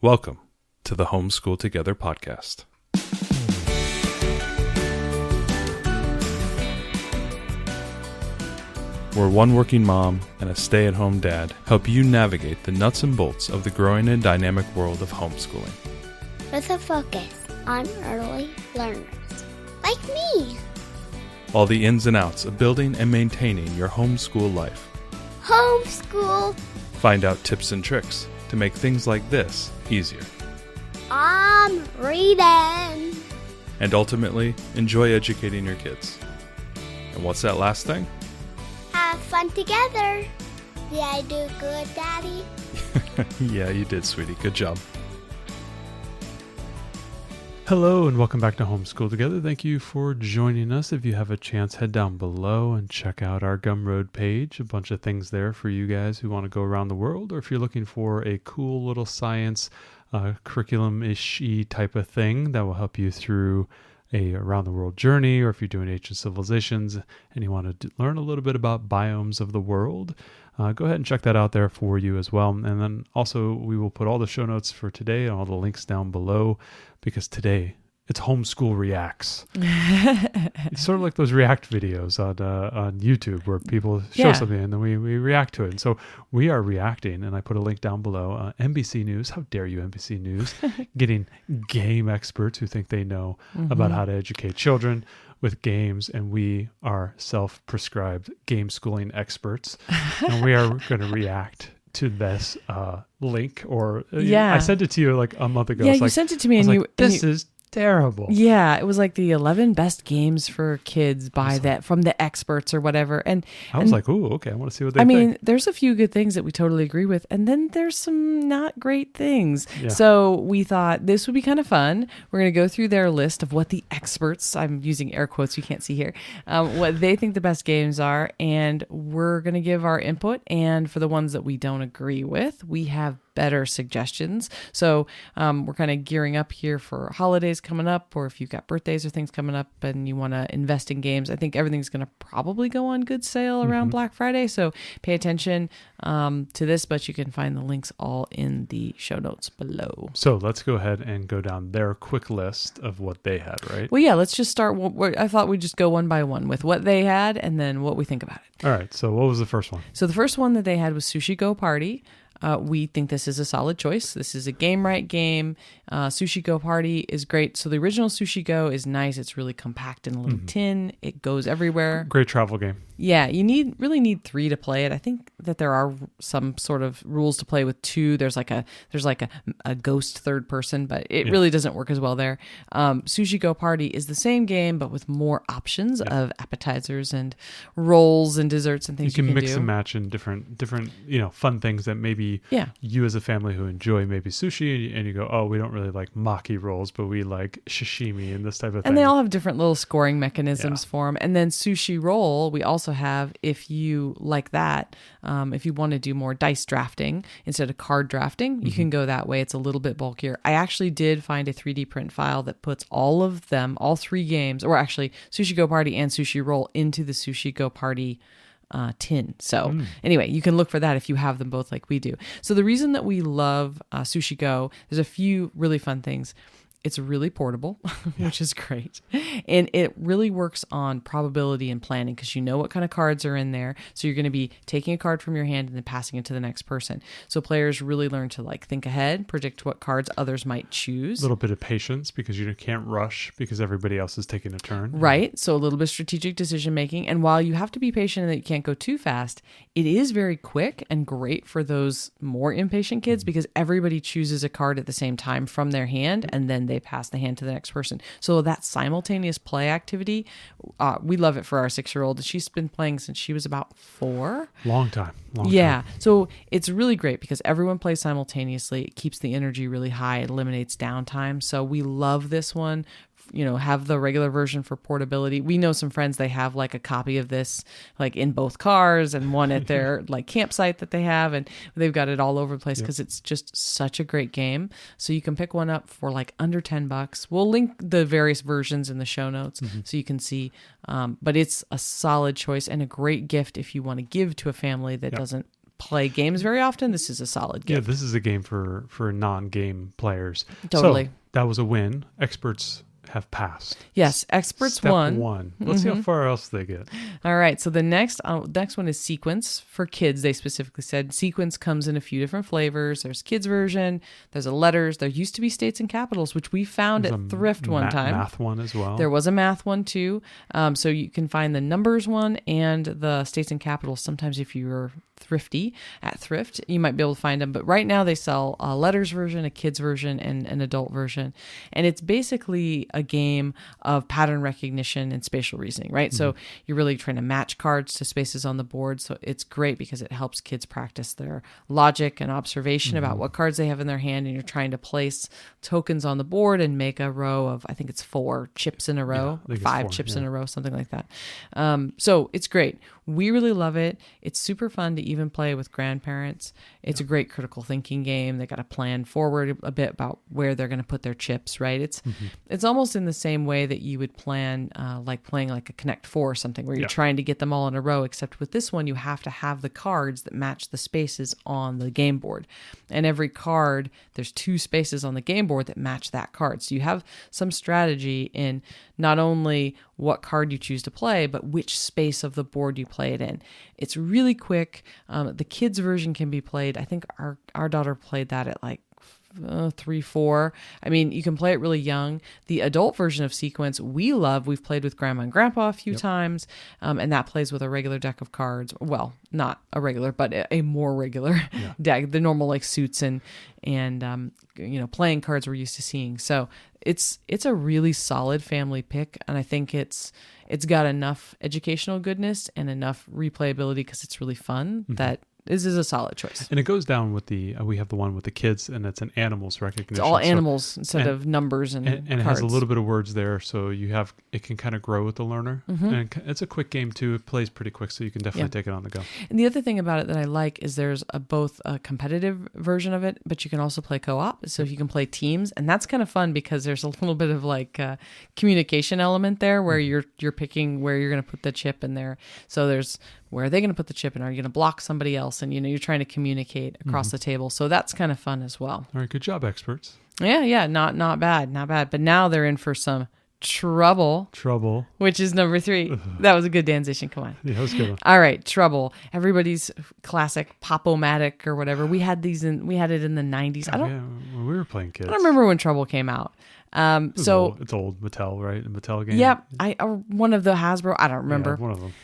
Welcome to the Homeschool Together podcast. Where one working mom and a stay-at-home dad help you navigate the nuts and bolts of the growing and dynamic world of homeschooling. With a focus on early learners, like me. All the ins and outs of building and maintaining your homeschool life. Homeschool. Find out tips and tricks to make things like this easier. I'm reading. And ultimately, enjoy educating your kids. And what's that last thing? Have fun together. Did I do good, Daddy? Yeah, you did, sweetie. Good job. Hello and welcome back to Homeschool Together. Thank you for joining us. If you have a chance, head down below and check out our Gumroad page. A bunch of things there for you guys who want to go around the world, or if you're looking for a cool little science curriculum-ish type of thing that will help you through a around the world journey, or if you're doing ancient civilizations and you want to learn a little bit about biomes of the world, go ahead and check that out there for you as well. And then also we will put all the show notes for today and all the links down below, because today it's Homeschool Reacts. It's sort of like those React videos on YouTube where people show something and then we react to it. And so we are reacting, and I put a link down below. NBC News, how dare you, NBC News, getting game experts who think they know about how to educate children with games, and we are self-prescribed game schooling experts, and we are going to react to this link. Or I sent it to you like a month ago. Yeah, you sent it to me, and this is terrible. Yeah, it was like the 11 best games for kids from the experts or whatever. And I was like, ooh, okay, I want to see what they think. I mean, there's a few good things that we totally agree with, and then there's some not great things. Yeah. So we thought this would be kind of fun. We're going to go through their list of what the experts, I'm using air quotes, you can't see here, what they think the best games are, and we're going to give our input. And for the ones that we don't agree with, we have better suggestions. So we're kind of gearing up here for holidays coming up, or if you've got birthdays or things coming up and you want to invest in games. I think everything's going to probably go on good sale around Black Friday, so pay attention to this, but you can find the links all in the show notes below. So let's go ahead and go down their quick list of what they had, right? Well, yeah, let's just start. I thought we'd just go one by one with what they had and then what we think about it. All right, so what was the first one? So the first one that they had was Sushi Go Party. We think this is a solid choice. This is a game game. Sushi Go Party is great. So the original Sushi Go is nice. It's really compact in a little tin. It goes everywhere. Great travel game. Yeah, you really need 3 to play it. I think that there are some sort of rules to play with 2. There's like a ghost third person, but it really doesn't work as well there. Sushi Go Party is the same game, but with more options of appetizers and rolls and desserts and things you can mix do. and match in different fun things that maybe you as a family who enjoy maybe sushi, and you go, oh, we don't really like maki rolls, but we like sashimi and this type of thing. And they all have different little scoring mechanisms for them. And then Sushi Roll, we also have, if you like that, if you want to do more dice drafting instead of card drafting, you can go that way. It's a little bit bulkier. I actually did find a 3D print file that puts all of them, all 3 games, or actually Sushi Go Party and Sushi Roll, into the Sushi Go Party tin. So anyway, you can look for that if you have them both like we do. So the reason that we love Sushi Go, there's a few really fun things. It's really portable, which is great. And it really works on probability and planning, because you know what kind of cards are in there. So you're going to be taking a card from your hand and then passing it to the next person. So players really learn to think ahead, predict what cards others might choose. A little bit of patience, because you can't rush because everybody else is taking a turn. Right. So a little bit of strategic decision making. And while you have to be patient and that you can't go too fast, it is very quick and great for those more impatient kids, because everybody chooses a card at the same time from their hand, and then they pass the hand to the next person. So that simultaneous play activity, we love it for our 6-year-old. She's been playing since she was about 4. Long time. So it's really great because everyone plays simultaneously. It keeps the energy really high. It eliminates downtime. So we love this one. Have the regular version for portability. We know some friends, they have like a copy of this like in both cars and one at their like campsite that they have, and they've got it all over the place because it's just such a great game. So you can pick one up for like under $10. We'll link the various versions in the show notes so you can see. But it's a solid choice and a great gift if you want to give to a family that doesn't play games very often, this is a solid Yeah, gift. this is a game for non-game players. Totally. So that was a win. Experts have passed. Yes, experts Step won. one. Let's see how far else they get. All right. So the next one is sequence for kids. They specifically said sequence comes in a few different flavors. There's kids version. There's a letters. There used to be states and capitals, which we found There's at a Thrift one time. Math one as well. There was a math one too. So you can find the numbers one and the states and capitals. Sometimes if you're thrifty at Thrift, you might be able to find them. But right now they sell a letters version, a kids version, and an adult version. And it's basically a game of pattern recognition and spatial reasoning, right? So you're really trying to match cards to spaces on the board. So it's great because it helps kids practice their logic and observation about what cards they have in their hand. And you're trying to place tokens on the board and make a row of, I think it's 4 chips in a row, I think it's 5 4, chips yeah. in a row, something like that. So it's great. We really love it. It's super fun to even play with grandparents. It's a great critical thinking game. They got to plan forward a bit about where they're going to put their chips, right? It's almost in the same way that you would plan like playing like a Connect 4 or something where you're trying to get them all in a row, except with this one, you have to have the cards that match the spaces on the game board. And every card, there's 2 spaces on the game board that match that card. So you have some strategy in not only what card you choose to play, but which space of the board you play it in. It's really quick. The kids version can be played. I think our daughter played that at like 3, 4. I mean, you can play it really young. The adult version of Sequence we love. We've played with Grandma and Grandpa a few times, and that plays with a regular deck of cards. Well, not a regular, but a more regular deck. The normal like suits and playing cards we're used to seeing. So it's a really solid family pick, and I think it's got enough educational goodness and enough replayability because it's really fun that this is a solid choice. And it goes down with the, we have the one with the kids, and it's an animals recognition. It's all animals instead of numbers and it has a little bit of words there, so it can kind of grow with the learner. And it's a quick game too. It plays pretty quick, so you can definitely take it on the go. And the other thing about it that I like is there's both a competitive version of it, but you can also play co-op. So you can play teams, and that's kind of fun because there's a little bit of like communication element there where you're picking where you're going to put the chip in there. So there's where are they going to put the chip in? Are you going to block somebody else? And you're trying to communicate across the table. So that's kind of fun as well. All right, good job, experts. Yeah, not bad. But now they're in for some trouble, which is number 3. That was a good transition. Come on. Yeah, that was a good one. All right, Trouble. Everybody's classic Pop-O-Matic or whatever. We had it in the 90s. When we were playing kids. I don't remember when Trouble came out. It's old Mattel, right? A Mattel game. Yep. One of the Hasbro. I don't remember. Yeah, one of them.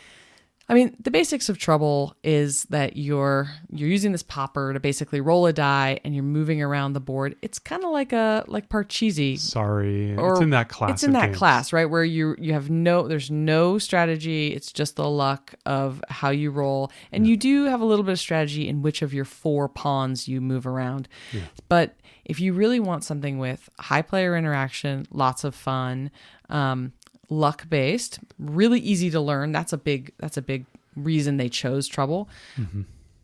I mean, the basics of Trouble is that you're using this popper to basically roll a die and you're moving around the board. It's kind of like Parcheesi. Sorry, it's in that class. It's in that class, right? Where you have there's no strategy. It's just the luck of how you roll. And you do have a little bit of strategy in which of your 4 pawns you move around. Yeah. But if you really want something with high player interaction, lots of fun, luck based, really easy to learn. That's a big reason they chose Trouble.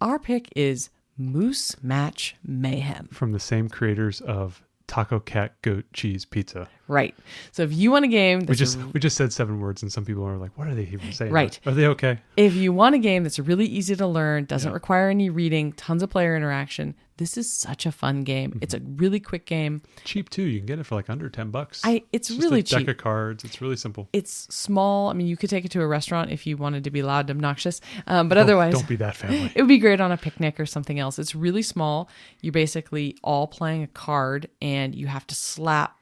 Our pick is Moose Match Mayhem from the same creators of Taco Cat Goat Cheese Pizza. Right. So if you want a game that's we just said 7 words and some people are like, what are they even saying? Right. Are they okay? If you want a game that's really easy to learn, doesn't require any reading, tons of player interaction, this is such a fun game. It's a really quick game. Cheap too. You can get it for like under $10. It's just really a cheap. Deck of cards. It's really simple. It's small. I mean, you could take it to a restaurant if you wanted to be loud and obnoxious. But otherwise, don't be that family. It would be great on a picnic or something else. It's really small. You're basically all playing a card, and you have to slap.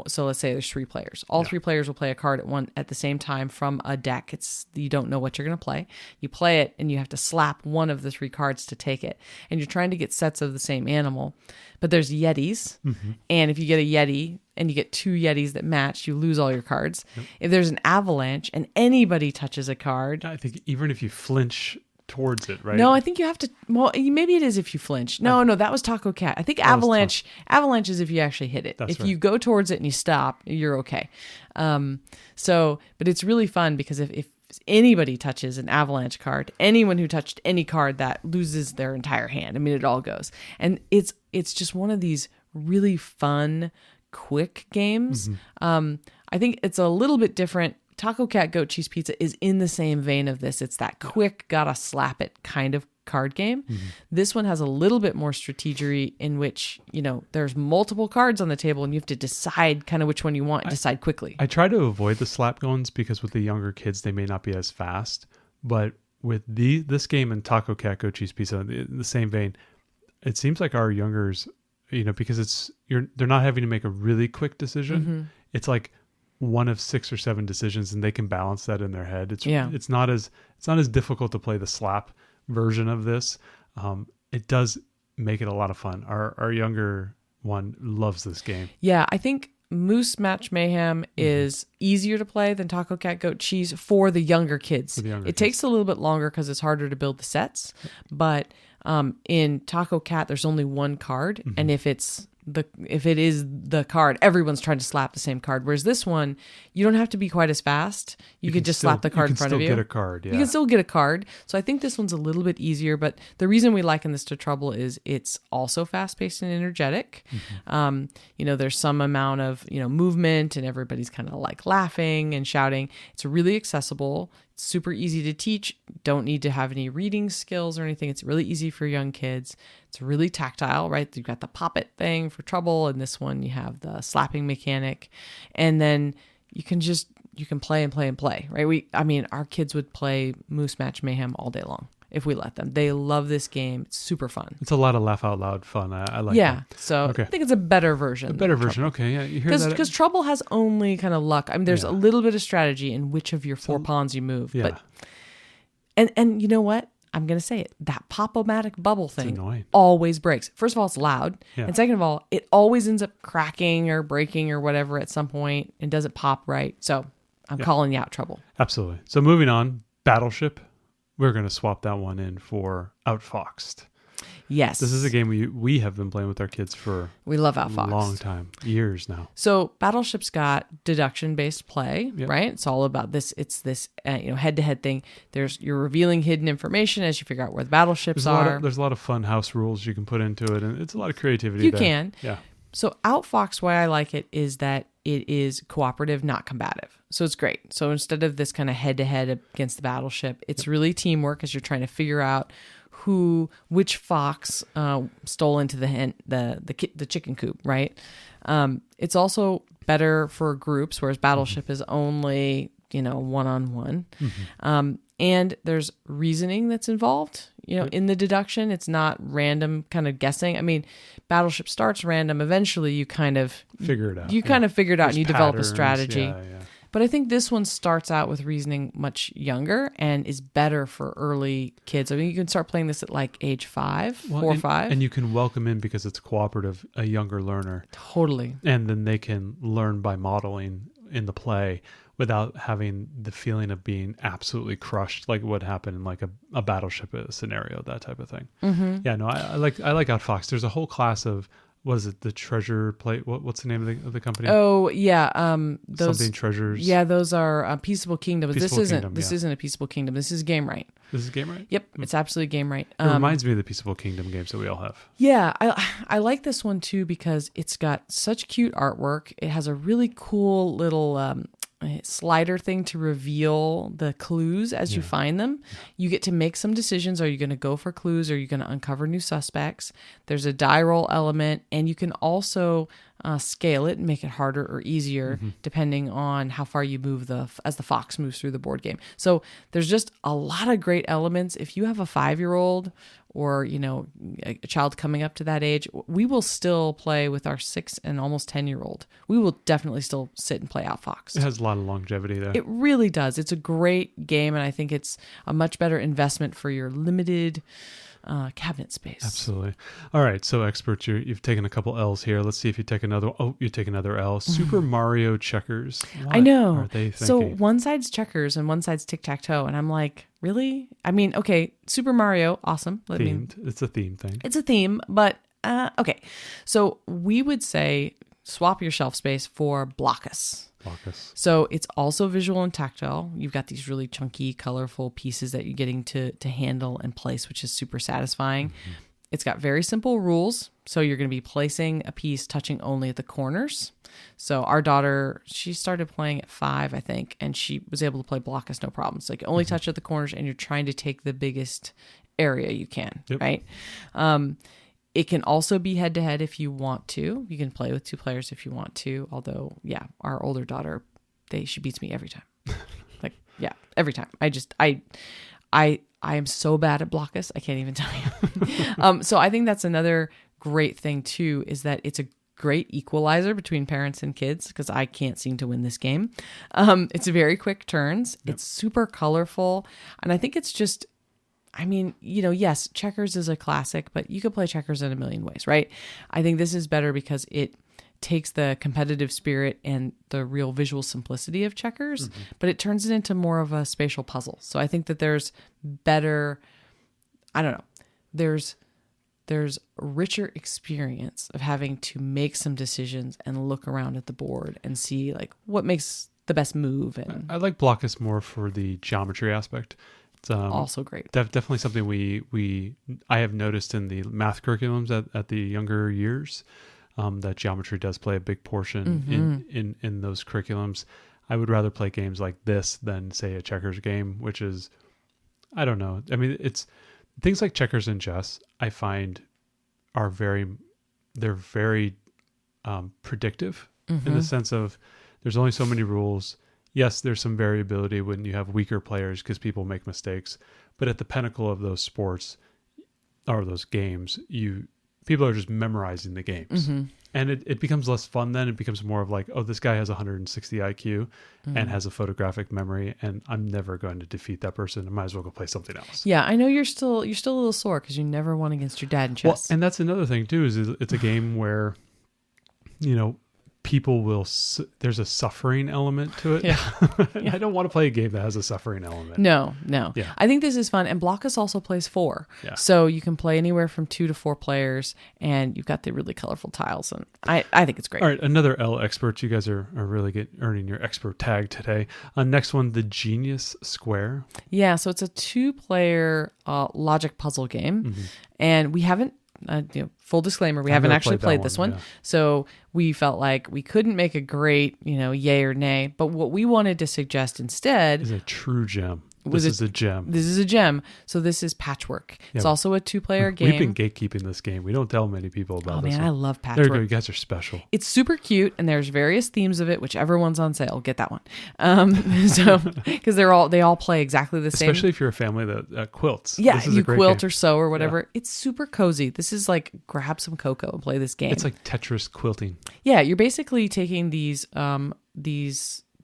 So let's say there's 3 players. All 3 players will play a card at the same time from a deck. You don't know what you're going to play. You play it, and you have to slap one of the 3 cards to take it. And you're trying to get sets of the same animal. But there's Yetis, and if you get a Yeti and you get 2 Yetis that match, you lose all your cards. If there's an avalanche and anybody touches a card, I think even if you flinch towards it, right? No, I think you have to. Well, maybe it is if you flinch. No, that was Taco Cat. I think avalanche is if you actually hit it. That's if you go towards it and you stop, you're okay. But it's really fun because if anybody touches an avalanche card, anyone who touched any card, that loses their entire hand. I mean, it all goes. And it's just one of these really fun, quick games. I think it's a little bit different. Taco Cat Goat Cheese Pizza is in the same vein of this. It's that quick, gotta slap it kind of card game. This one has a little bit more strategy in which, there's multiple cards on the table and you have to decide kind of which one you want and decide quickly. I try to avoid the slap guns because with the younger kids, they may not be as fast. But with this game and Taco Cat Go Cheese Pizza, in the same vein, it seems like our youngers, because they're not having to make a really quick decision. It's like one of 6 or 7 decisions, and they can balance that in their head. It's not as difficult to play the slap version of this. It does make it a lot of fun. Our younger one loves this game. Yeah, I think Moose Match Mayhem is easier to play than Taco Cat Goat Cheese for the younger kids. It takes a little bit longer because it's harder to build the sets, but in Taco Cat, there's only one card, and if it is the card, everyone's trying to slap the same card. Whereas this one, you don't have to be quite as fast. You could just slap the card in front of you. You can still get a card. Yeah. You can still get a card. So I think this one's a little bit easier. But the reason we liken this to Trouble is it's also fast-paced and energetic. There's some amount of movement, and everybody's kind of like laughing and shouting. It's really accessible. It's super easy to teach. Don't need to have any reading skills or anything. It's really easy for young kids. It's really tactile, right? You've got the pop it thing for Trouble, and this one you have the slapping mechanic, and then you can play and play and play, right? Our kids would play Moose Match Mayhem all day long if we let them. They love this game. It's super fun. It's a lot of laugh out loud fun. I like that. Yeah, so okay. I think it's a better version. A better version, okay. Yeah, you hear that? Because Trouble has only kind of luck. There's a little bit of strategy in which of your 4 pawns you move. Yeah. But, and you know what? I'm going to say it. That pop-o-matic bubble thing always breaks. First of all, it's loud. Yeah. And second of all, it always ends up cracking or breaking or whatever at some point and doesn't pop right. So I'm calling you out, Trouble. Absolutely. So moving on, Battleship. We're going to swap that one in for Outfoxed. Yes. This is a game we have been playing with our kids for we love Outfoxed. A long time, years now. So Battleship's got deduction-based play, right? It's all about this. It's this head-to-head thing. You're revealing hidden information as you figure out where the battleships are. There's a lot of fun house rules you can put into it, and it's a lot of creativity. You there. can. Yeah. So Outfoxed, why I like it is that it is cooperative, not combative. So it's great. So instead of this kind of head-to-head against the battleship, it's really teamwork as you're trying to figure out which fox stole into the chicken coop, right? It's also better for groups, whereas Battleship is only one-on-one. And there's reasoning that's involved, in the deduction. It's not random kind of guessing. Battleship starts random. Eventually, you kind of figure it out. You kind of figure it out, and you develop a strategy. Yeah. But I think this one starts out with reasoning much younger and is better for early kids. You can start playing this at like age 4 or 5. And you can welcome in, because it's cooperative, a younger learner. Totally. And then they can learn by modeling in the play without having the feeling of being absolutely crushed, like what happened in like a battleship scenario, that type of thing. Yeah, no, I like Outfoxed. There's a whole class of, what is it, the treasure plate? What's the name of the company? Oh yeah, those something treasures. Yeah, those are Peaceable Kingdoms. This isn't a Peaceable Kingdom. This is Game Right. This is Game Right. Yep, it's absolutely Game Right. It reminds me of the Peaceable Kingdom games that we all have. Yeah, I like this one too because it's got such cute artwork. It has a really cool little slider thing to reveal the clues as you find them. You get to make some decisions. Are you going to go for clues? Or are you going to uncover new suspects? There's a die roll element, and you can also scale it and make it harder or easier depending on how far you move as the fox moves through the board game. So there's just a lot of great elements. If you have a 5-year-old or a child coming up to that age, we will still play with our 6 and almost 10-year-old. We will definitely still sit and play Outfoxed. It has a lot of longevity there. It really does. It's a great game, and I think it's a much better investment for your limited cabinet space. Absolutely. All right, so experts, you've taken a couple L's here. Let's see if you take another. Oh, you take another L. Super Mario Checkers. What I know. Are they thinking? So one side's checkers and one side's tic-tac-toe, and I'm like, really? Okay, Super Mario, awesome. Themed. It's a theme thing. It's a theme, but okay. So we would say swap your shelf space for Blockus. So it's also visual and tactile. You've got these really chunky, colorful pieces that you're getting to handle and place, which is super satisfying. It's got very simple rules. So you're going to be placing a piece touching only at the corners. So our daughter, she started playing at 5, I think, and she was able to play Blockus no problem. So you can only touch at the corners, and you're trying to take the biggest area you can, Yep. right? It can also be head to head if you want to. You can play with 2 players if you want to. Although, yeah, our older daughter, she beats me every time. Like, yeah, every time. I am so bad at Blockus. I can't even tell you. So I think that's another great thing too, is that it's a great equalizer between parents and kids, because I can't seem to win this game. It's very quick turns. Yep. It's super colorful. And I think it's just, I mean, yes, checkers is a classic, but you could play checkers in a million ways, right? I think this is better because it takes the competitive spirit and the real visual simplicity of checkers, but it turns it into more of a spatial puzzle. So I think that there's better, I don't know, there's richer experience of having to make some decisions and look around at the board and see like what makes the best move. And I like Blockus more for the geometry aspect. It's also great. Definitely something I have noticed in the math curriculums at the younger years. That geometry does play a big portion in those curriculums. I would rather play games like this than, say, a checkers game, which is, I don't know. I mean, it's things like checkers and chess, I find they're very predictive in the sense of there's only so many rules. Yes, there's some variability when you have weaker players because people make mistakes. But at the pinnacle of those sports or those games, people are just memorizing the games. And it becomes less fun then. It becomes more of like, oh, this guy has 160 IQ and has a photographic memory, and I'm never going to defeat that person. I might as well go play something else. Yeah, I know you're still a little sore because you never won against your dad in chess. Well, and that's another thing too, is it's a game where, people there's a suffering element to it. Yeah. I don't want to play a game that has a suffering element. No. Yeah. I think this is fun. And Blockus also plays 4. Yeah. So you can play anywhere from 2 to 4 players, and you've got the really colorful tiles. And I think it's great. All right, another L expert. You guys are really earning your expert tag today. Next one, the Genius Square. Yeah, so it's a 2-player logic puzzle game. And we haven't, full disclaimer, we haven't actually played this one. Yeah. So we felt like we couldn't make a great, yay or nay. But what we wanted to suggest instead is a true gem. This is a gem. This is a gem. So this is Patchwork. Yeah. It's also a 2-player game. We've been gakekeeping this game. We don't tell many people about this. Oh man, one. I love Patchwork. There you go. You guys are special. It's super cute, and there's various themes of it. Whichever one's on sale, get that one. So because they all play exactly the same. Especially if you're a family that quilts. Yeah, this is you a great quilt game. or sew or whatever. Yeah. It's super cozy. This is like grab some cocoa and play this game. It's like Tetris quilting. Yeah, you're basically taking these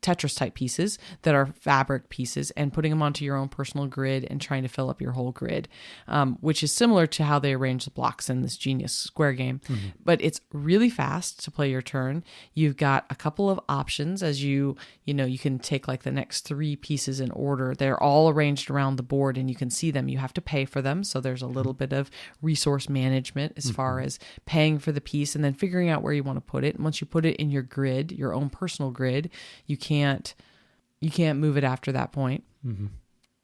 Tetris type pieces that are fabric pieces and putting them onto your own personal grid and trying to fill up your whole grid, which is similar to how they arrange the blocks in this Genius Square game. But it's really fast to play your turn. You've got a couple of options as you can take like the next 3 pieces in order. They're all arranged around the board and you can see them. You have to pay for them. So there's a little bit of resource management as far as paying for the piece and then figuring out where you want to put it. And once you put it in your grid, your own personal grid, you can't move it after that point.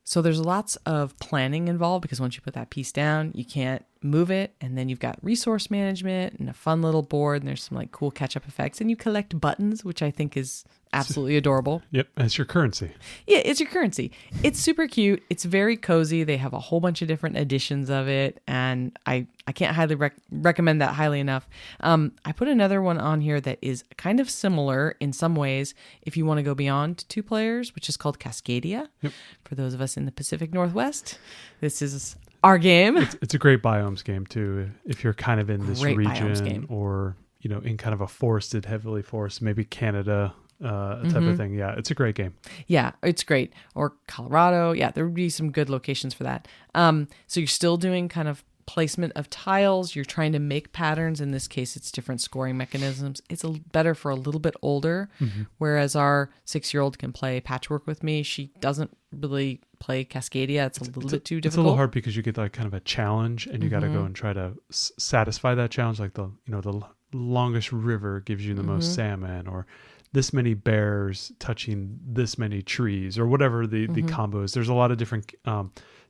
So there's lots of planning involved because once you put that piece down, you can't move it. And then you've got resource management and a fun little board. And there's some like cool catch-up effects. And you collect buttons, which I think is absolutely adorable. Yep, it's your currency. Yeah, it's your currency. It's super cute. It's very cozy. They have a whole bunch of different editions of it. And I can't highly recommend that highly enough. I put another one on here that is kind of similar in some ways if you want to go beyond 2 players, which is called Cascadia. Yep. For those of us in the Pacific Northwest, this is our game. It's a great biomes game too. If you're kind of in this region or, in kind of a heavily forested, maybe Canada, type of thing. Yeah, it's a great game. Yeah, it's great. Or Colorado. Yeah, there would be some good locations for that. So you're still doing kind of placement of tiles. You're trying to make patterns. In this case, it's different scoring mechanisms. It's better for a little bit older, whereas our 6-year-old can play Patchwork with me. She doesn't really play Cascadia. It's a little bit too difficult. It's a little hard because you get like kind of a challenge and you got to go and try to satisfy that challenge. Like the longest river gives you the most salmon, or this many bears touching this many trees, or whatever the combo is. There's a lot of different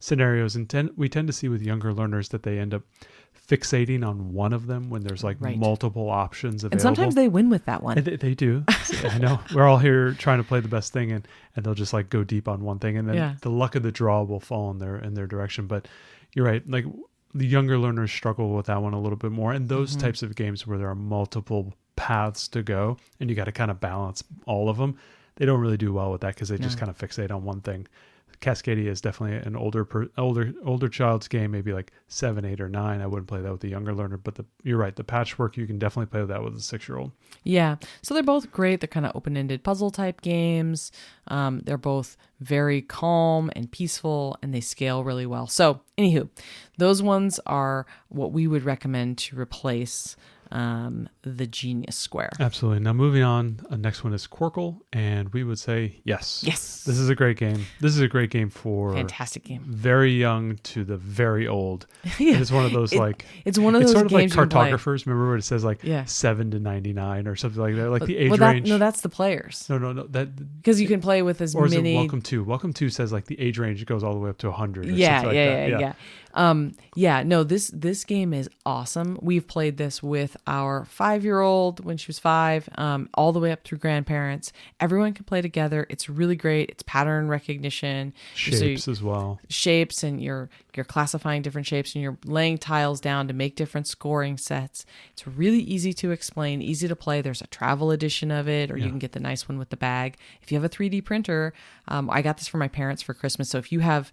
scenarios, and we tend to see with younger learners that they end up fixating on one of them when there's like multiple options available. And sometimes they win with that one. And they do. I know. We're all here trying to play the best thing, and they'll just like go deep on one thing, and then the luck of the draw will fall in their direction. But you're right. Like the younger learners struggle with that one a little bit more. And those types of games where there are multiple paths to go and you got to kind of balance all of them, they don't really do well with that because they just kind of fixate on one thing. Cascadia is definitely an older child's game, maybe like 7, 8, or 9. I wouldn't play that with a younger learner, but you're right. The patchwork, you can definitely play with that with a 6-year-old. Yeah. So they're both great. They're kind of open-ended puzzle type games. They're both very calm and peaceful, and they scale really well. So anywho, those ones are what we would recommend to replace the Genius Square. Absolutely. Now moving on, next one is Quirkle, and we would say yes. Yes. This is a great game. This is a great game for fantastic game. Very young to the very old. Yeah. And it's one of those it's one of those sort of like games you can play. cartographers. Remember where it says like 7 to 99 or something like that, like the age range. No, that's the players. No, that because you can play with as or is many. It Welcome to? Welcome to says like the age range goes all the way up to 100. Or Yeah, something like that. No, this game is awesome. We've played this with our 5-year-old when she was 5, all the way up through grandparents. Everyone can play together. It's really great. It's pattern recognition, shapes as well. Shapes, and you're classifying different shapes, and you're laying tiles down to make different scoring sets. It's really easy to explain, easy to play. There's a travel edition of it, or you can get the nice one with the bag. If you have a 3D printer, I got this for my parents for Christmas. So if you have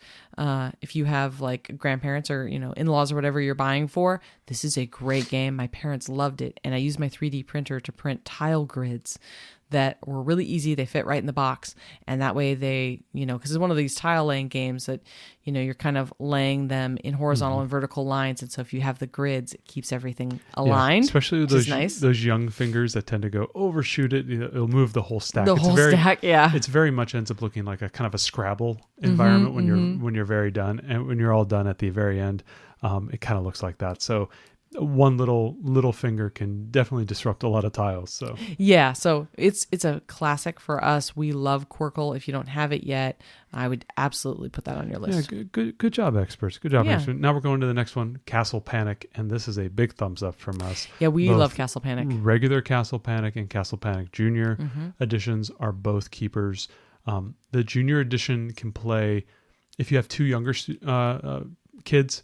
like grandparents or in-laws or whatever you're buying for, this is a great game. My parents loved it, and I used my 3D printer to print tile grids that were really easy. They fit right in the box, and that way they, because it's one of these tile laying games that, you're kind of laying them in horizontal and vertical lines, and so if you have the grids, it keeps everything aligned. Especially with those young fingers that tend to go overshoot it. It'll move the whole stack. Stack, yeah. It's very much ends up looking like a kind of a Scrabble environment when you're very done, and when you're all done at the very end, it kind of looks like that. So one little finger can definitely disrupt a lot of tiles. So yeah, so it's a classic for us. We love Quirkle. If you don't have it yet, I would absolutely put that on your list. Yeah, good job, experts. Good job, experts. Now we're going to the next one, Castle Panic, and this is a big thumbs up from us. Yeah, we love Castle Panic. Regular Castle Panic and Castle Panic Junior editions are both keepers. The Junior edition can play if you have two younger kids.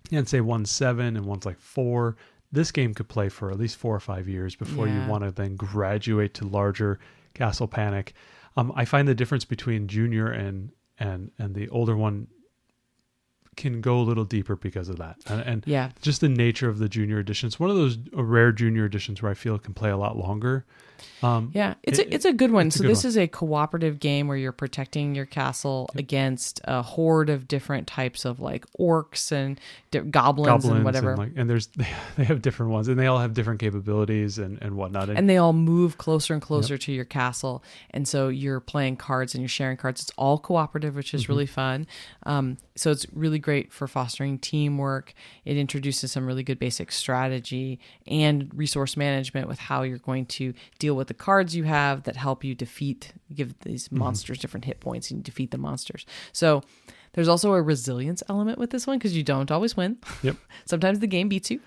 And say one's 7 and one's like 4. This game could play for at least 4 or 5 years before you want to then graduate to larger Castle Panic. I find the difference between Junior and the older one can go a little deeper because of that. And just the nature of the Junior editions. One of those rare Junior editions where I feel it can play a lot longer. It's a good one. So this is a cooperative game where you're protecting your castle against a horde of different types of like orcs and goblins and whatever. And they have different ones, and they all have different capabilities and whatnot. And they all move closer and closer to your castle. And so you're playing cards and you're sharing cards. It's all cooperative, which is really fun. So it's really great for fostering teamwork. It introduces some really good basic strategy and resource management with how you're going to deal with the cards you have that help you give these monsters different hit points and defeat the monsters. So there's also a resilience element with this one because you don't always win. Yep. Sometimes the game beats you.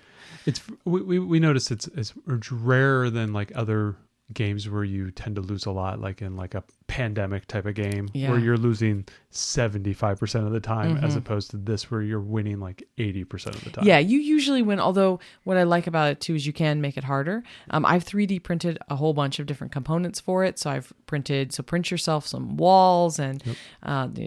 We notice it's rarer than like other games where you tend to lose a lot, like in like a pandemic type of game where you're losing 75% of the time as opposed to this where you're winning like 80% of the time. Yeah, you usually win, although what I like about it too is you can make it harder. I've 3D printed a whole bunch of different components for it. So print yourself some walls and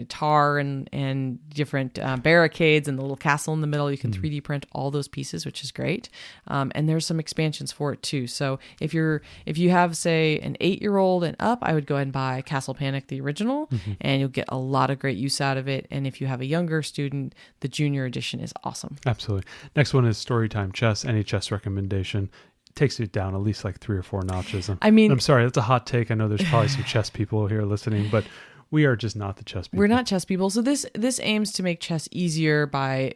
tar and different barricades and the little castle in the middle. You can 3D print all those pieces, which is great. And there's some expansions for it too. So if you have say an 8-year-old and up, I would go ahead and buy Castle Panic, the original, and you'll get a lot of great use out of it. And if you have a younger student, the Junior edition is awesome. Absolutely. Next one is Storytime Chess. Any chess recommendation takes it down at least like 3 or 4 notches. I'm sorry, that's a hot take. I know there's probably some chess people here listening, but we are just not the chess people. We're not chess people. So this aims to make chess easier by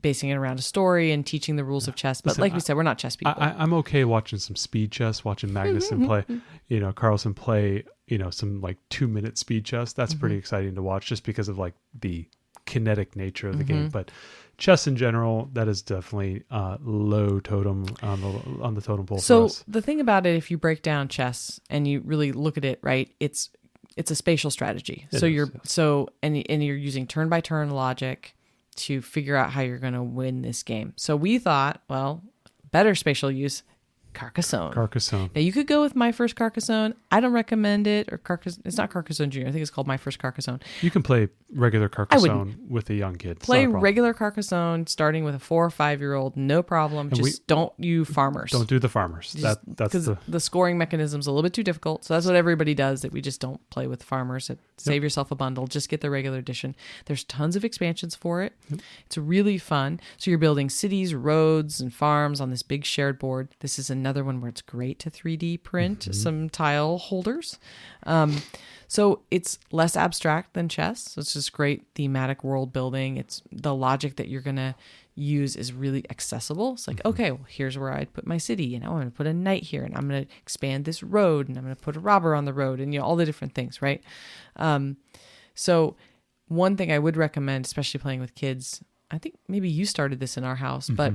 basing it around a story and teaching the rules of chess. But like we said, we're not chess people. I'm okay watching some speed chess, watching Magnuson play, Carlson play, some like 2-minute speed chess. That's pretty exciting to watch just because of like the kinetic nature of the game. But chess in general, that is definitely low totem on the totem pole. So for us. The thing about it, if you break down chess and you really look at it, right, it's a spatial strategy. And you're using turn by turn logic. to figure out how you're going to win this game. So we thought, well, better spatial use, Carcassonne. Carcassonne. Now you could go with My First Carcassonne. I don't recommend it, or it's not Carcassonne Junior. I think it's called My First Carcassonne. You can play regular Carcassonne with a young kid. Play regular Carcassonne starting with a 4 or 5-year-old, no problem. And just don't use farmers. Don't do the farmers. That's because the scoring mechanism's a little bit too difficult. So that's what everybody does. That we just don't play with farmers. Save yourself a bundle. Just get the regular edition. There's tons of expansions for it. Yep. It's really fun. So you're building cities, roads, and farms on this big shared board. This is another one where it's great to 3D print some tile holders. So it's less abstract than chess. So it's just great thematic world building. It's the logic that you're going to use is really accessible. It's like, okay, well, here's where I'd put my city, and I'm going to put a knight here, and I'm going to expand this road, and I'm going to put a robber on the road, and all the different things, right? So one thing I would recommend, especially playing with kids, I think maybe you started this in our house, but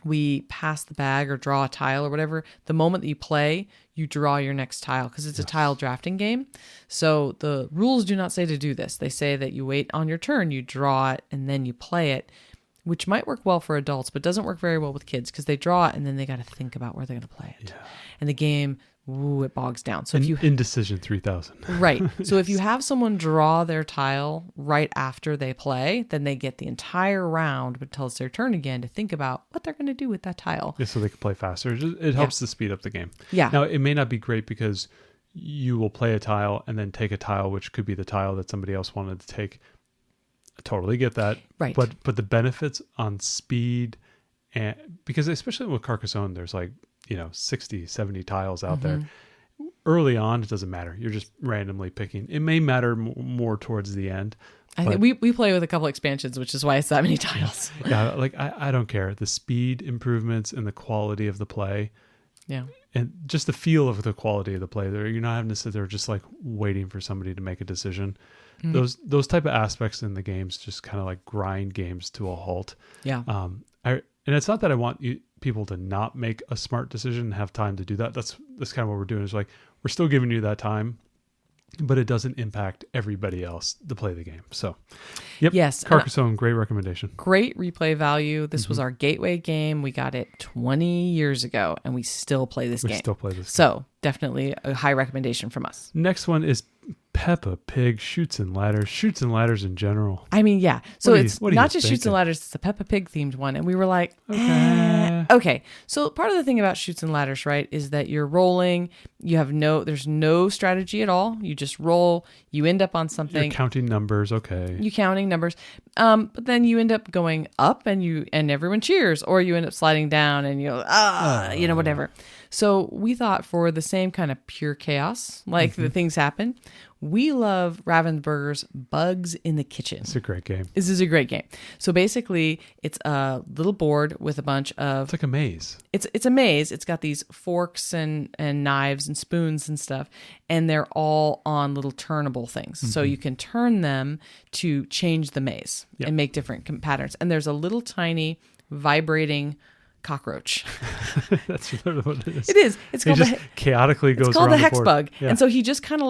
we pass the bag or draw a tile or whatever. The moment that you play, you draw your next tile because it's a tile drafting game. So the rules do not say to do this. They say that you wait on your turn, you draw it, and then you play it, which might work well for adults, but doesn't work very well with kids because they draw it and then they got to think about where they're going to play it. Yeah. And the game, it bogs down. So Indecision 3000. Right. So if you have someone draw their tile right after they play, then they get the entire round until it's their turn again to think about what they're going to do with that tile. Yeah, so they can play faster. It helps to speed up the game. Yeah. Now, it may not be great because you will play a tile and then take a tile, which could be the tile that somebody else wanted to take. I totally get that. Right. But the benefits on speed, and because especially with Carcassonne, there's 60, 70 tiles out there. Early on, it doesn't matter. You're just randomly picking. It may matter more towards the end. I think we play with a couple expansions, which is why it's that many tiles. Yeah, I don't care. The speed improvements and the quality of the play. Yeah. And just the feel of the quality of the play. You're not having to sit there just waiting for somebody to make a decision. Those type of aspects in the games just kind of grind games to a halt. Yeah. And it's not that I want people to not make a smart decision and have time to do that. That's kind of what we're doing. Is we're still giving you that time, but it doesn't impact everybody else to play the game. So, yep. Yes. Carcassonne, great recommendation. Great replay value. This was our gateway game. We got it 20 years ago, and we still play this game. So definitely a high recommendation from us. Next one is Peppa Pig Shoots and Ladders in general. I mean, yeah. So it's not just Shoots and Ladders, it's a Peppa Pig themed one. And we were like, okay. So part of the thing about Shoots and Ladders, right, is that you're rolling, there's no strategy at all. You just roll, you end up on something. You're counting numbers, okay. You're counting numbers. But then you end up going up and everyone cheers, or you end up sliding down and you go, whatever. So we thought for the same kind of pure chaos, the things happen, we love Ravensburger's Bugs in the Kitchen. It's a great game. This is a great game. So basically, it's a little board with a bunch of... It's like a maze. It's a maze. It's got these forks and knives and spoons and stuff, and they're all on little turnable things. So you can turn them to change the maze and make different patterns. And there's a little tiny vibrating cockroach. That's literally what it is. It is. It's called chaotically goes. It's called around the hex board. bug, Yeah. and so he just kind of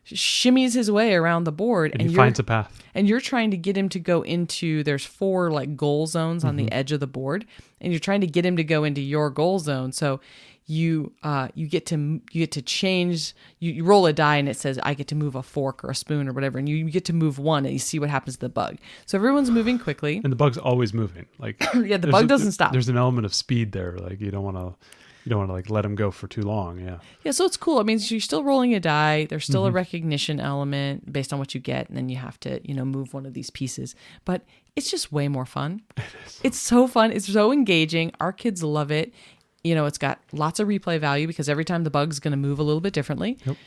shimmies his way around the board, and he finds a path. And you're trying to get him to go into. There's 4 goal zones on the edge of the board, and you're trying to get him to go into your goal zone. So you get to change. You roll a die and it says I get to move a fork or a spoon or whatever, and you get to move one and you see what happens to the bug. So everyone's moving quickly, and the bug's always moving. The bug doesn't stop. There's an element of speed there. You don't want to let him go for too long. Yeah. Yeah. So it's cool. I mean, you're still rolling a die. There's still a recognition element based on what you get, and then you have to move one of these pieces. But it's just way more fun. It is. It's so fun. It's so engaging. Our kids love it. It's got lots of replay value because every time the bug's going to move a little bit differently. Yep.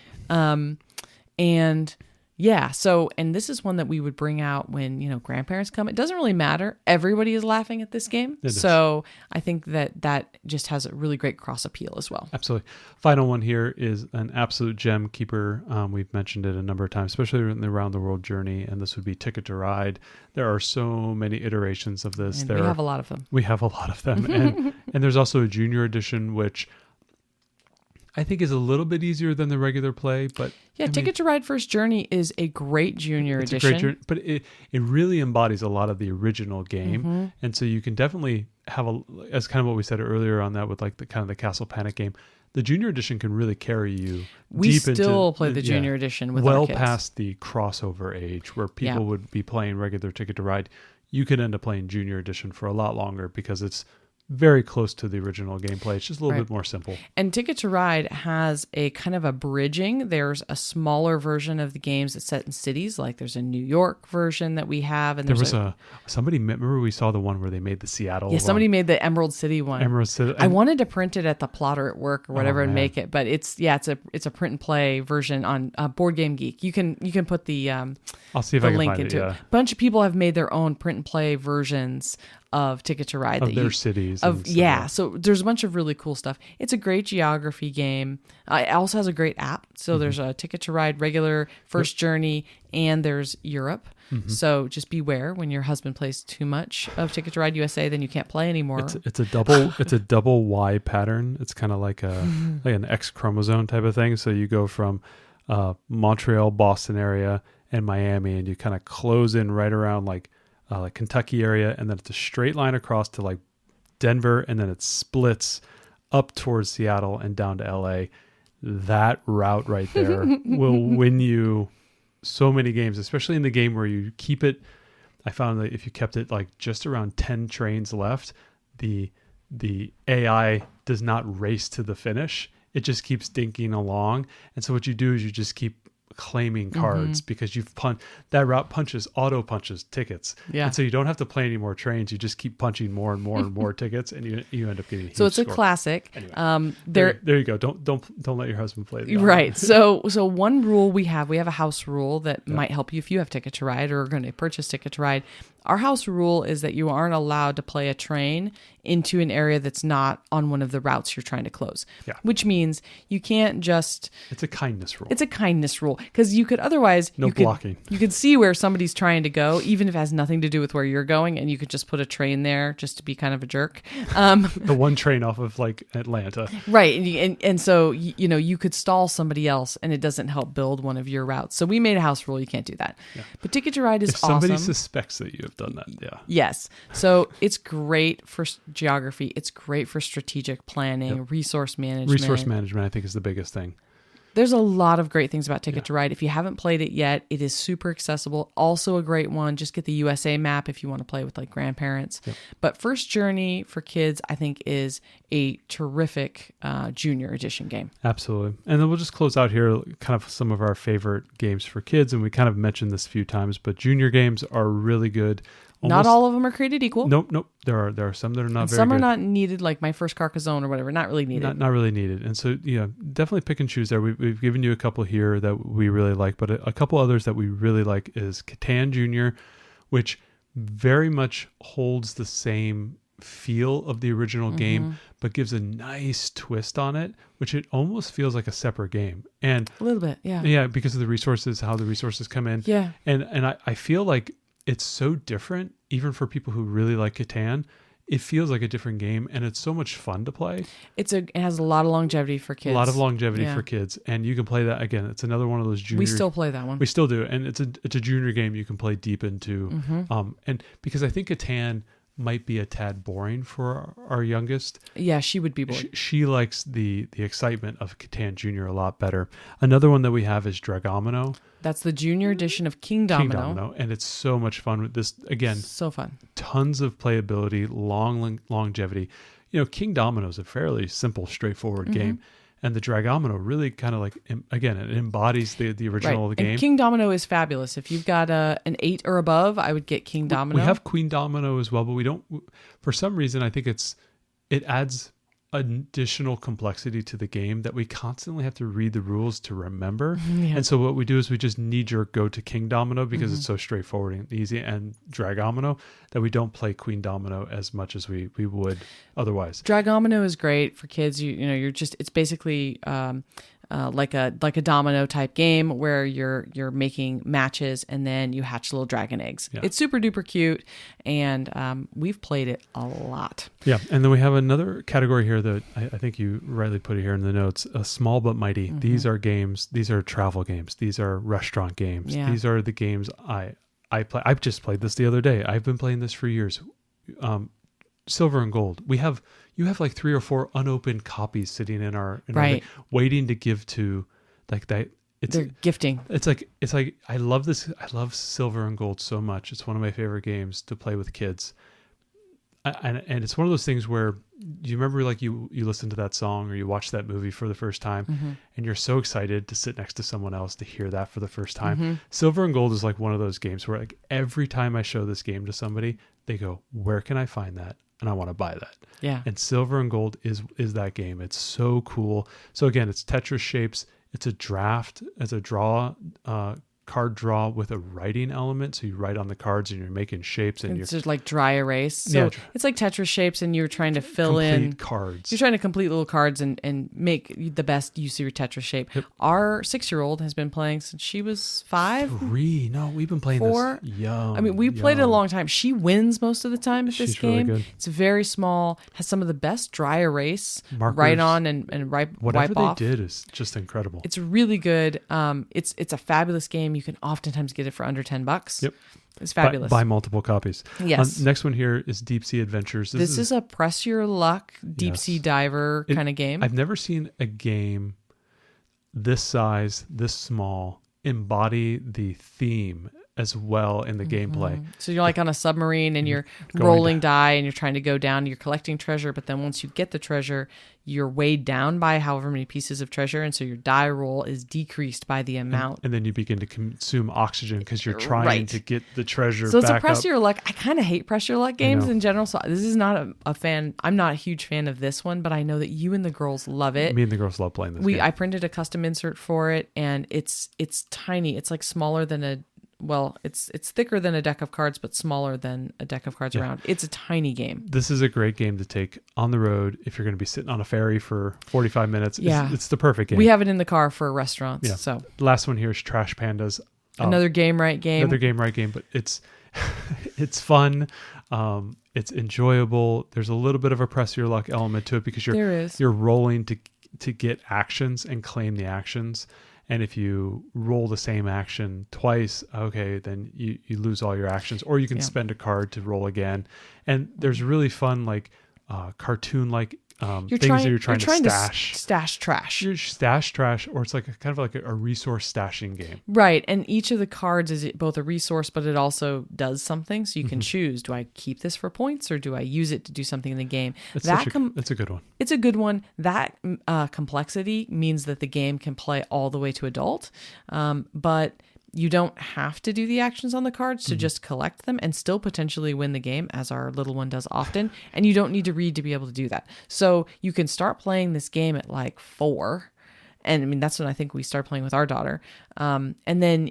And yeah, and this is one that we would bring out when, grandparents come. It doesn't really matter. Everybody is laughing at this game. So I think that just has a really great cross appeal as well. Absolutely. Final one here is an absolute gem keeper. We've mentioned it a number of times, especially in the Around the World journey, and this would be Ticket to Ride. There are so many iterations of this. And we have a lot of them. We have a lot of them. And there's also a junior edition, which I think is a little bit easier than the regular play, but Yeah, Ticket to Ride First Journey is a great junior edition. A great journey, but it really embodies a lot of the original game, and so you can definitely have as kind of what we said earlier on that with like the kind of the Castle Panic game. The junior edition can really carry you. We deep still into, play the junior edition with our kids. Past the crossover age where people would be playing regular Ticket to Ride. You could end up playing junior edition for a lot longer because it's very close to the original gameplay. It's just a little bit more simple. And Ticket to Ride has a kind of a bridging. There's a smaller version of the games that's set in cities. Like there's a New York version that we have. And there was somebody, remember we saw the one where they made the Seattle. Yeah, somebody made the Emerald City one. Emerald City. I wanted to print it at the plotter at work or whatever and make it, but it's a print and play version on Board Game Geek. You can put the I'll see if I can link find into it. A bunch of people have made their own print and play versions of Ticket to Ride of their cities. So there's a bunch of really cool stuff. It's a great geography game. It also has a great app. So there's a Ticket to Ride regular First Journey, and there's Europe. So just beware when your husband plays too much of Ticket to Ride USA, then you can't play anymore. It's a double Y pattern. It's kind of like an X chromosome type of thing. So you go from Montreal, Boston area, and Miami, and you kind of close in right around like Kentucky area, and then it's a straight line across to like Denver, and then it splits up towards Seattle and down to LA. That route right there will win you so many games, especially in the game where you keep it. I found that if you kept it like just around 10 trains left, the AI does not race to the finish. It just keeps dinking along. And so what you do is you just keep claiming cards because that route auto punches tickets. Yeah. And so you don't have to play any more trains. You just keep punching more and more and more tickets, and you end up getting a huge So it's a score. classic. Anyway, there you go. Don't let your husband play the right. So one rule we have a house rule that might help you if you have Ticket to Ride or are going to purchase Ticket to Ride. Our house rule is that you aren't allowed to play a train into an area that's not on one of the routes you're trying to close. Yeah. Which means you can't just... It's a kindness rule. It's a kindness rule. Because you could otherwise... blocking. You could see where somebody's trying to go, even if it has nothing to do with where you're going, and you could just put a train there just to be kind of a jerk. The one train off of like Atlanta. Right. And so, you could stall somebody else, and it doesn't help build one of your routes. So we made a house rule. You can't do that. Yeah. But Ticket to Ride is awesome. If somebody suspects that you have done that, yeah. Yes. So it's great for geography. It's great for strategic planning, resource management. Resource management, I think, is the biggest thing. There's a lot of great things about Ticket to Ride. If you haven't played it yet, it is super accessible. Also a great one. Just get the USA map if you want to play with like grandparents. Yep. But First Journey for kids, I think, is a terrific junior edition game. Absolutely. And then we'll just close out here kind of some of our favorite games for kids. And we kind of mentioned this a few times, but junior games are really good. Not all of them are created equal. Nope. There are some that are not very good. Some are not needed, like My First Carcassonne or whatever. Not really needed. Not really needed. And so, definitely pick and choose there. We've given you a couple here that we really like, but a couple others that we really like is Catan Junior, which very much holds the same feel of the original game, but gives a nice twist on it, which it almost feels like a separate game. And a little bit, yeah. Yeah, because of the resources, how the resources come in. Yeah. And I feel like it's so different, even for people who really like Catan. It feels like a different game, and it's so much fun to play. It has a lot of longevity for kids. A lot of longevity for kids, and you can play that again. It's another one of those junior. We still play that one. We still do, and it's a junior game you can play deep into. And because I think Catan might be a tad boring for our youngest. Yeah, she would be bored. She likes the excitement of Catan Junior a lot better. Another one that we have is Dragomino. That's the junior edition of King Domino. And it's so much fun with this. Again, so fun. Tons of playability, long longevity. King Domino is a fairly simple, straightforward game. And the Dragomino really kind of like, again, it embodies the original of the game. And King Domino is fabulous. If you've got an 8 or above, I would get King Domino. We have Queen Domino as well, but we don't, for some reason, I think it adds additional complexity to the game that we constantly have to read the rules to remember. And so what we do is we just knee-jerk go to King Domino because it's so straightforward and easy, and Dragomino, that we don't play Queen Domino as much as we would otherwise. Dragomino is great for kids. You're just, it's basically like a domino type game where you're making matches and then you hatch little dragon eggs. Yeah. It's super duper cute, and we've played it a lot. Yeah, and then we have another category here that I think you rightly put it here in the notes, small but mighty. Mm-hmm. These are games, these are travel games, these are restaurant games. Yeah. These are the games I play. I've just played this the other day. I've been playing this for years. Silver and Gold. You have like 3 or 4 unopened copies sitting in our Right. waiting to give to like that. They're gifting. It's like I love this. I love Silver and Gold so much. It's one of my favorite games to play with kids. And it's one of those things where you remember like you listen to that song or you watch that movie for the first time and you're so excited to sit next to someone else to hear that for the first time. Silver and Gold is like one of those games where like every time I show this game to somebody, they go, "Where can I find that?" And I want to buy that. Yeah. And Silver and Gold is that game. It's so cool. So again, it's Tetris shapes. It's a draft. It's a card draw with a writing element. So you write on the cards and you're making shapes and It's just like dry erase. So it's like Tetris shapes, and you're trying to fill in cards. You're trying to complete little cards and make the best use of your Tetris shape. Yep. Our 6-year-old has been playing since she was 5. 3. No, we've been playing 4. this. Young. I mean, we played it a long time. She wins most of the time at this She's really game. good. It's very small, has some of the best dry erase, Markers. write on and wipe Whatever off. they did is just incredible. It's really good. It's a fabulous game. You can oftentimes get it for under $10. Yep. It's fabulous. Buy multiple copies. Yes. Next one here is Deep Sea Adventures. This is a press your luck deep sea diver kind of game. I've never seen a game this size, this small, embody the theme as well in the gameplay. So you're like on a submarine and you're Going rolling die and you're trying to go down. You're collecting treasure, but then once you get the treasure, you're weighed down by however many pieces of treasure, and so your die roll is decreased by the amount. And then you begin to consume oxygen because you're trying Right. to get the treasure So it's a back press up. your luck. I kind of hate press your luck games know. in general. So this is not a fan. I'm not a huge fan of this one, but I know that you and the girls love it. Me and the girls love playing this game. I printed a custom insert for it, and it's tiny. It's like smaller than it's thicker than a deck of cards, but smaller than a deck of cards around. It's a tiny game. This is a great game to take on the road if you're going to be sitting on a ferry for 45 minutes. Yeah. It's the perfect game. We have it in the car for restaurants. Yeah. So Last one here is Trash Pandas. another game right game. Another game right game, but it's it's fun. It's enjoyable. There's a little bit of a press your luck element to it because There is. you're rolling to get actions and claim the actions. And if you roll the same action twice, okay, then you lose all your actions, or you can spend a card to roll again. And there's really fun, like cartoon-like things that you're trying to stash. Stash trash. You're stash trash, or it's like kind of like a resource stashing game. Right. And each of the cards is both a resource, but it also does something. So you can choose, do I keep this for points or do I use it to do something in the game? It's That's a good one. It's a good one. That complexity means that the game can play all the way to adult. But you don't have to do the actions on the cards to just collect them and still potentially win the game, as our little one does often. And you don't need to read to be able to do that. So you can start playing this game at like 4. And I mean, that's when I think we start playing with our daughter. And then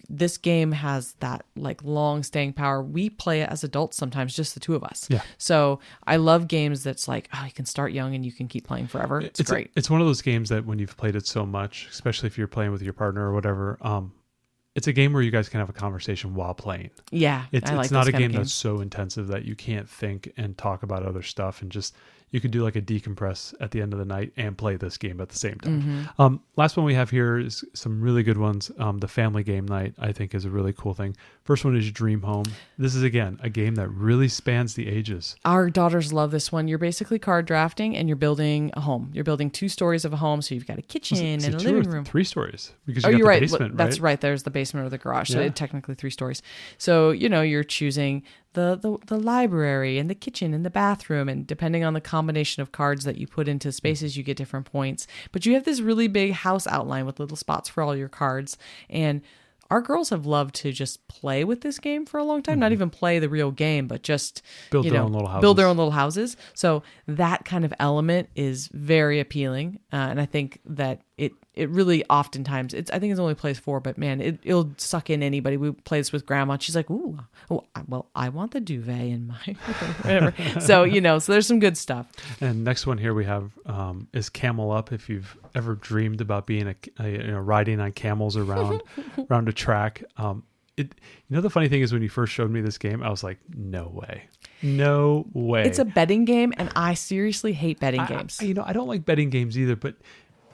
this game has that like long staying power. We play it as adults sometimes, just the two of us. Yeah. So I love games that's like, you can start young and you can keep playing forever. It's great. It's one of those games that when you've played it so much, especially if you're playing with your partner or whatever, it's a game where you guys can have a conversation while playing. Yeah. It's I like not those a kind of game that's games. so intensive that you can't think and talk about other stuff, and just you can do like a decompress at the end of the night and play this game at the same time. Last one we have here is some really good ones. The family game night, I think, is a really cool thing. First one is Dream Home. This is, again, a game that really spans the ages. Our daughters love this one. You're basically card drafting and you're building a home. You're building 2 stories of a home. So you've got a kitchen and a living room. 3 stories. Because Oh, you got you're the right. basement, That's right. There's the basement or the garage. So Yeah. technically 3 stories. So, you're choosing the library and the kitchen and the bathroom. And depending on the combination of cards that you put into spaces, you get different points. But you have this really big house outline with little spots for all your cards. And our girls have loved to just play with this game for a long time. Not even play the real game, but just Build their own little houses. Build their own little houses. So that kind of element is very appealing. And I think that it really oftentimes I think it only plays 4, but man, it'll suck in anybody. We play this with grandma. And she's like, ooh, well, I want the duvet in my whatever. So so there's some good stuff. And next one here we have is Camel Up. If you've ever dreamed about being riding on camels around a track. The funny thing is when you first showed me this game, I was like, no way. It's a betting game, and I seriously hate betting games. I don't like betting games either, but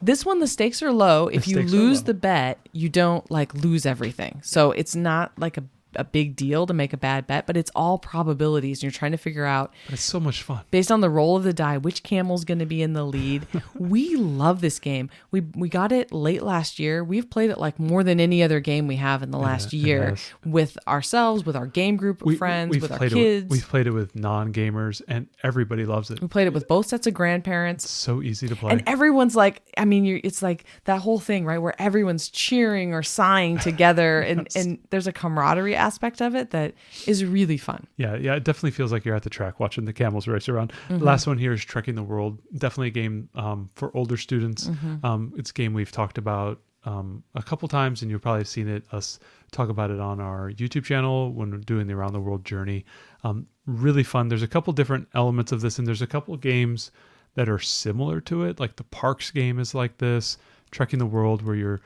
this one, the stakes are low. If you lose the bet, you don't lose everything. So it's not like a big deal to make a bad bet, but it's all probabilities. And you're trying to figure out. But it's so much fun. Based on the roll of the die, which camel's going to be in the lead. We love this game. We got it late last year. We've played it more than any other game we have in the last year with ourselves, with our game group of friends, with our kids. We've played it with non-gamers, and everybody loves it. We played it with both sets of grandparents. It's so easy to play. And everyone's it's like that whole thing, right? Where everyone's cheering or sighing together and there's a camaraderie aspect of it that is really fun. Yeah, it definitely feels like you're at the track watching the camels race around. The last one here is Trekking the World. Definitely a game for older students. It's a game we've talked about a couple times, and you've probably seen us talk about it on our YouTube channel when we're doing the Around the World journey. Really fun. There's a couple different elements of this, and there's a couple games that are similar to it. Like the Parks game is like this. Trekking the World, where you're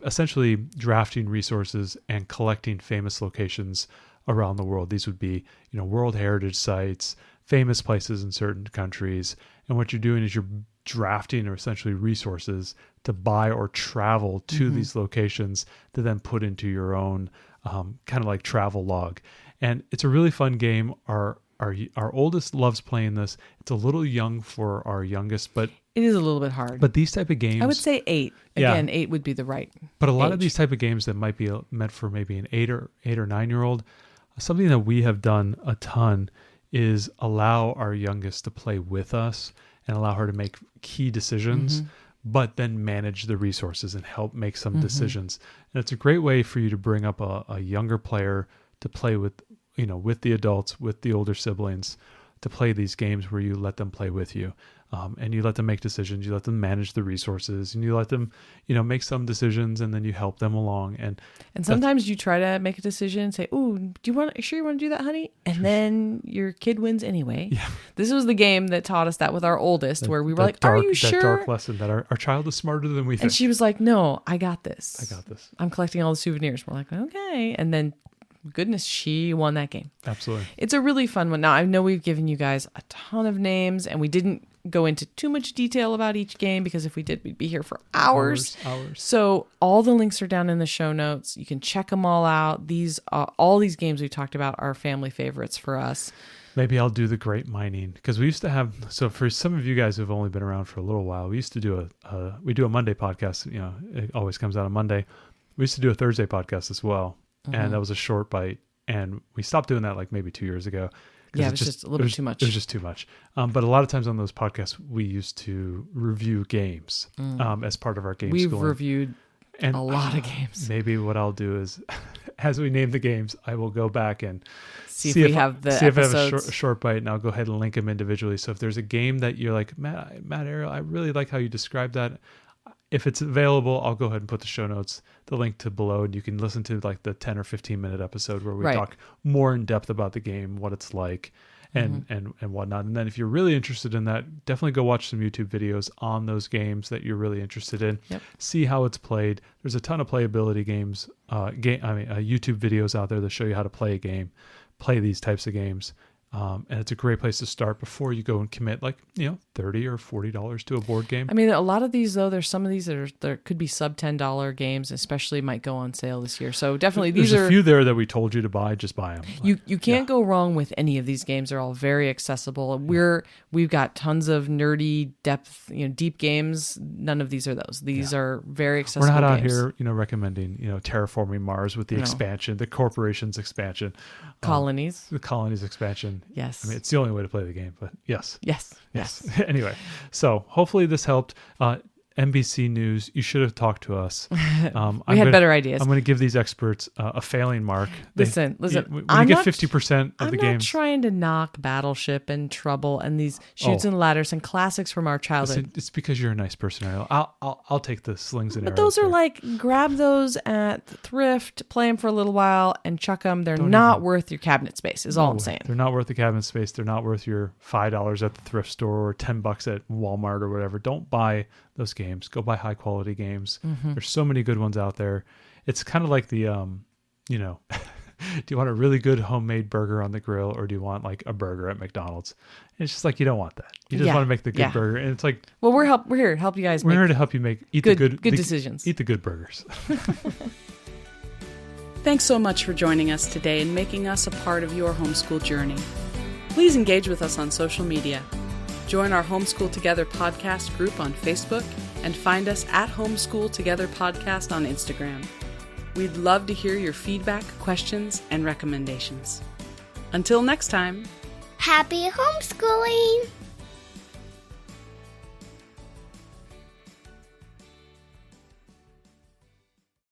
essentially drafting resources and collecting famous locations around the world. These would be, World Heritage sites, famous places in certain countries. And what you're doing is you're drafting or essentially resources to buy or travel to these locations to then put into your own kind of like travel log. And it's a really fun game. Our oldest loves playing this. It's a little young for our youngest, but it is a little bit hard. But these type of games, I would say 8. Again, 8 would be the right. But a lot of these type of games that might be meant for maybe an 8 or 9-year-old, something that we have done a ton is allow our youngest to play with us and allow her to make key decisions, but then manage the resources and help make some decisions. And it's a great way for you to bring up a younger player to play with, with the adults, with the older siblings, to play these games where you let them play with you. And you let them make decisions, you let them manage the resources, and you let them, make some decisions, and then you help them along. And sometimes you try to make a decision and say, "Oh, you want to do that, honey?" And then your kid wins anyway. Yeah. This was the game that taught us that with our oldest, where we were like, "Are you sure?" That dark lesson that our child is smarter than we think. And she was like, "No, I got this. I got this. I'm collecting all the souvenirs." We're like, "Okay," and then. Goodness, she won that game. Absolutely. It's a really fun one. Now, I know we've given you guys a ton of names, and we didn't go into too much detail about each game, because if we did, we'd be here for hours. So all the links are down in the show notes. You can check them all out. All these games we talked about are family favorites for us. Maybe I'll do the Great Mining, because we used to have, so for some of you guys who've only been around for a little while, we used to do we do a Monday podcast. It always comes out on Monday. We used to do a Thursday podcast as well. And that was a short bite, and we stopped doing that like maybe 2 years ago. Yeah, it was just a little bit too much. It was just too much. But a lot of times on those podcasts, we used to review games as part of our game schooling. We've reviewed a lot of games. Maybe what I'll do is, as we name the games, I will go back and see if we have the episodes. If I have a short bite, and I'll go ahead and link them individually. So if there's a game that you're like, Matt Ariel, I really like how you described that. If it's available, I'll go ahead and put the link to below, and you can listen to like the 10 or 15 minute episode where we talk more in depth about the game, what it's like, and whatnot. And then if you're really interested in that, definitely go watch some YouTube videos on those games that you're really interested in. Yep. See how it's played. There's a ton of playability games, YouTube videos out there that show you how to play a game, play these types of games. And it's a great place to start before you go and commit $30 or $40 to a board game. I mean, a lot of these, though, there's some of these there could be sub $10 games, especially might go on sale this year. So definitely there's a few there that we told you to buy. Just buy them. You can't go wrong with any of these games. They're all very accessible. We've got tons of nerdy deep games. None of these are those. These are very accessible. We're not games. out here, recommending terraforming Mars with the expansion, the corporation's expansion, colonies, the colonies expansion. Yes. I mean, it's the only way to play the game, but yes. Yes. Anyway, so hopefully this helped. NBC News, you should have talked to us. We had better ideas. I'm going to give these experts a failing mark. Listen. When you get 50% of the games. I'm not trying to knock Battleship and Trouble and these Chutes and Ladders and classics from our childhood. Listen, it's because you're a nice person, Ariel. I'll take the slings and arrows. But those are here. like, grab those at the thrift, play them for a little while, and chuck them. They're not worth your cabinet space, is all I'm saying. They're not worth the cabinet space. They're not worth your $5 at the thrift store or $10 at Walmart or whatever. Don't buy those games. Go buy high quality games. There's so many good ones out there. It's kind of like the, do you want a really good homemade burger on the grill, or do you want like a burger at McDonald's? And it's just like, you don't want that. You just want to make the good burger. And it's like, well, we're here to help you guys. We're here to help you eat the good decisions. Eat the good burgers. Thanks so much for joining us today and making us a part of your homeschool journey. Please engage with us on social media. Join our Homeschool Together podcast group on Facebook and find us at Homeschool Together Podcast on Instagram. We'd love to hear your feedback, questions, and recommendations. Until next time. Happy homeschooling!